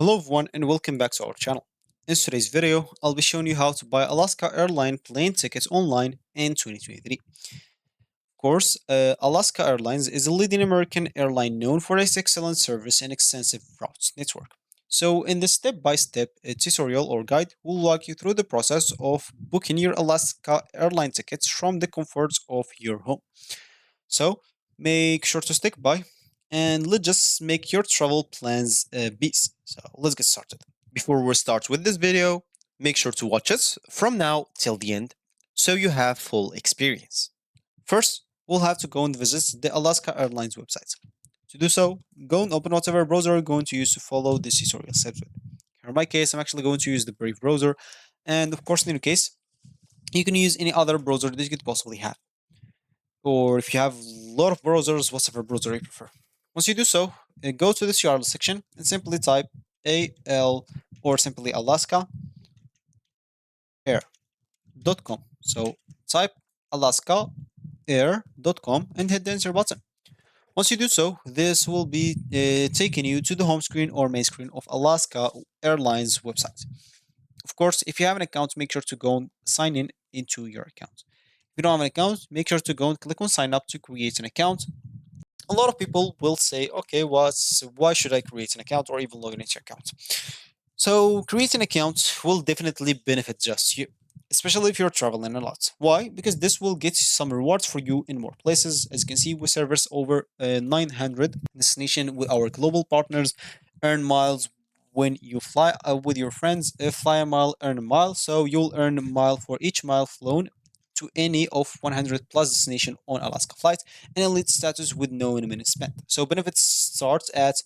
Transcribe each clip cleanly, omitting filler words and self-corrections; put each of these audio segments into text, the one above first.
Hello everyone and welcome back to our channel. In today's video, I'll be showing you how to buy Alaska Airlines plane tickets online in 2023. Of course, Alaska Airlines is a leading American airline known for its excellent service and extensive routes network. So in this step-by-step tutorial or guide, we'll walk you through the process of booking your Alaska airline tickets from the comforts of your home. So make sure to stick by and let's just make your travel plans beast. So let's get started. Before we start with this video, make sure to watch us from now till the end so you have full experience. First, we'll have to go and visit the Alaska Airlines website. To do so, go and open whatever browser you're going to use to follow this tutorial step. In my case, I'm actually going to use the Brave browser, and of course, in your case, you can use any other browser that you could possibly have. Or if you have a lot of browsers, whatever browser you prefer. Once you do so, go to this URL section and simply type AL or simply Alaska Air.com. So type Alaska Air.com and hit the enter button. Once you do so, this will be taking you to the home screen or main screen of Alaska Airlines website. Of course, if you have an account, make sure to go and sign in into your account. If you don't have an account, make sure to go and click on sign up to create an account. A lot of people will say, okay, why should I create an account or even log into your account? So creating an account will definitely benefit just you, especially if you're traveling a lot. Why? Because this will get some rewards for you in more places. As you can see, we service over 900 destination with our global partners. Earn miles when you fly with your friends. Fly a mile, earn a mile. So you'll earn a mile for each mile flown to any of 100 plus destination on Alaska flight and elite status with no minimum spent. So benefits starts at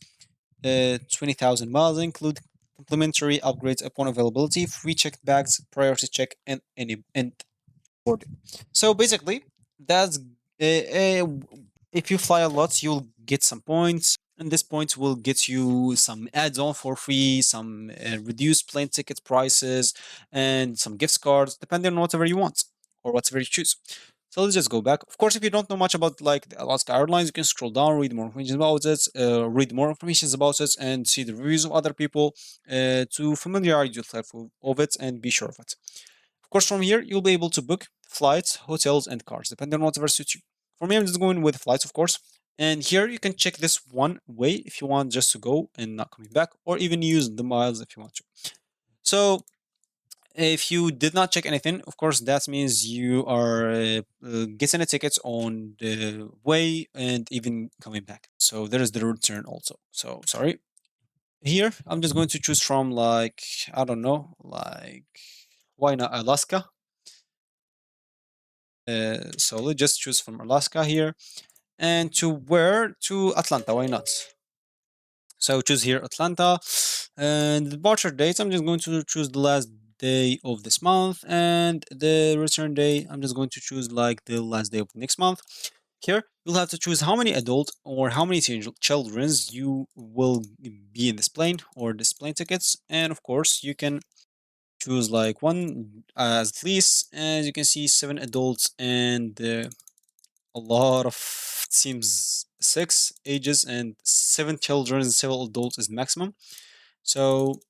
20,000 miles, include complimentary upgrades upon availability, free checked bags, priority check, and any and boarding. So basically, that's if you fly a lot, you'll get some points, and this points will get you some add-on for free, some reduced plane ticket prices, and some gift cards, depending on whatever you want or whatever you choose. So let's just go back. Of course, if you don't know much about like the Alaska Airlines, you can scroll down, read more information about it, and see the reviews of other people to familiarize yourself of it and be sure of it. Of course, from here, you'll be able to book flights, hotels, and cars, depending on whatever suits you. For me, I'm just going with flights, of course. And here you can check this one way if you want just to go and not coming back, or even use the miles if you want to. So if you did not check anything, of course, that means you are getting a ticket on the way and even coming back. So there is the return also. So sorry. Here, I'm just going to choose from like, I don't know, like, why not Alaska? So let's just choose from Alaska here. And to where? To Atlanta, why not? So choose here Atlanta. And the departure date, I'm just going to choose the last day of this month. And the return day, I'm just going to choose like the last day of next month. Here, you'll have to choose how many adult or how many children you will be in this plane or this plane tickets. And of course, you can choose like one as at least. As you can see, 7 adults and a lot of it seems 6 ages and 7 children and 7 adults is maximum. So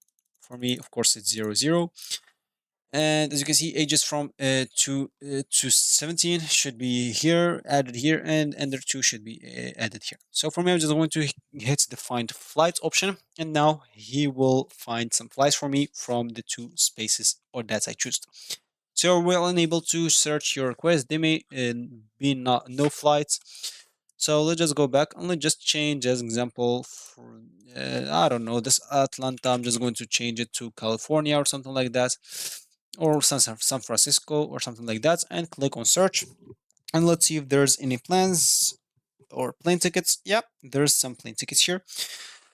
for me, of course, it's 00. And as you can see, ages from to 17 should be here, added here, and under 2 should be added here. So for me, I'm just going to hit the find flights option, and now he will find some flights for me from the 2 spaces or that I choose. So we're unable to search your request. They may be not no flights. So let's just go back and let's just change as example for I don't know, this Atlanta. I'm just going to change it to California or something like that, or San Francisco or something like that, and click on search. And let's see if there's any plans or plane tickets. Yep, there's some plane tickets here.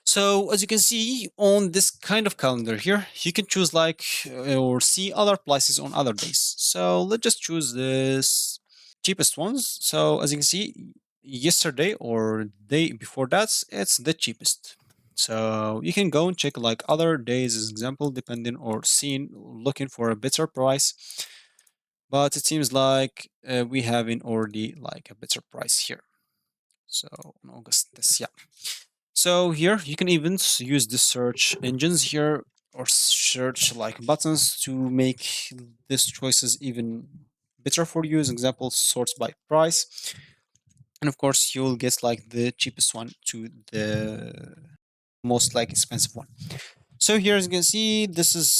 So as you can see on this kind of calendar here, you can choose like or see other prices on other days. So let's just choose this cheapest ones. So as you can see, yesterday or day before that, it's the cheapest. So you can go and check like other days as example, depending or seeing, looking for a better price. But it seems like we having already like a better price here. So in August, this yeah. So here you can even use the search engines here or search like buttons to make these choices even better for you. As example, sorts by price, and of course you'll get like the cheapest one to the most like expensive one. So here, as you can see, this is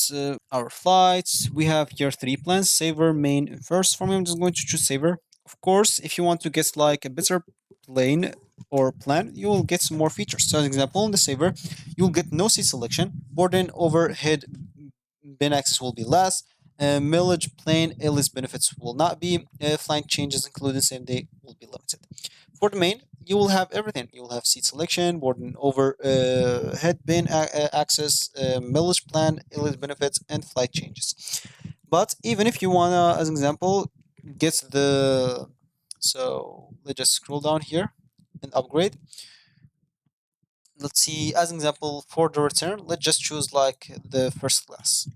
our flights. We have here three plans: Saver, Main, and First. For me, I'm just going to choose Saver. Of course, if you want to get like a better plane or plan, you will get some more features. So, as example, in the Saver, you'll get no seat selection, boarding overhead bin access will be less, millage plane illness benefits will not be, flight changes including same day will be limited. For the main, you will have everything. You will have seat selection, boarding over head bin access, millage plan, illness benefits, and flight changes. But even if you wanna, as an example, get the so let's just scroll down here and upgrade. Let's see, as an example, for the return, let's just choose like the first class.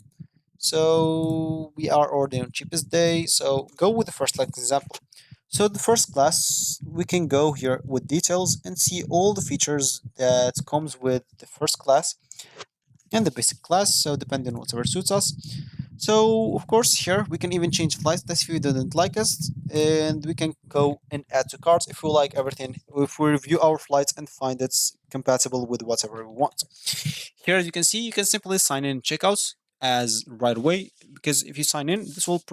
So we are ordering cheapest day. So go with the first like example. So the first class, we can go here with details and see all the features that comes with the first class and the basic class. So depending on whatever suits us. So of course here we can even change flight test if you didn't like us, and we can go and add to carts if we like everything. If we review our flights and find it's compatible with whatever we want. Here, as you can see, you can simply sign in checkouts as right away, because if you sign in, this will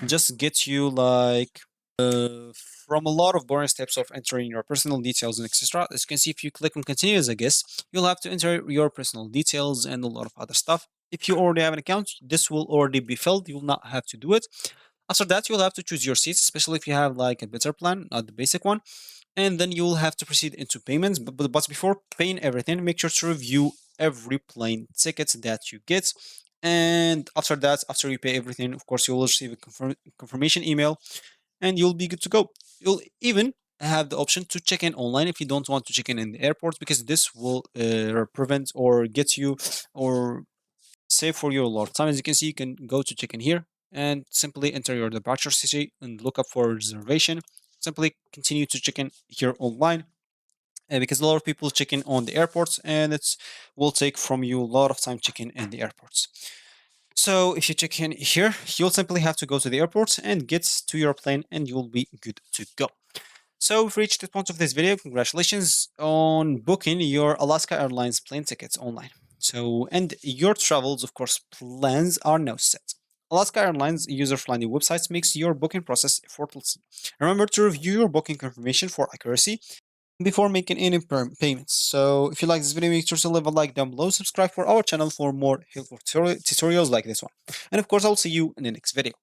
just get you like from a lot of boring steps of entering your personal details and etc. As you can see, if you click on continue as a guest, you'll have to enter your personal details and a lot of other stuff. If you already have an account, this will already be filled. You will not have to do it. After that, you'll have to choose your seats, especially if you have like a better plan, not the basic one. And then you'll have to proceed into payments. But before paying everything, make sure to review every plane ticket that you get. And after that, after you pay everything, of course, you will receive a confirmation email and you'll be good to go. You'll even have the option to check in online if you don't want to check in the airport, because this will prevent or get you or save for you a lot of time. As you can see, you can go to check in here and simply enter your departure city and look up for a reservation. Simply continue to check in here online, because a lot of people check in on the airports and it will take from you a lot of time checking in the airports. So if you check in here, you'll simply have to go to the airport and get to your plane and you'll be good to go. So we've reached the point of this video. Congratulations on booking your Alaska Airlines plane tickets online. So, and your travels, of course, plans are now set. Alaska Airlines user-friendly websites makes your booking process effortless. Remember to review your booking confirmation for accuracy before making any payments. So if you like this video, make sure to leave a like down below, subscribe for our channel for more helpful tutorials like this one. And of course, I'll see you in the next video.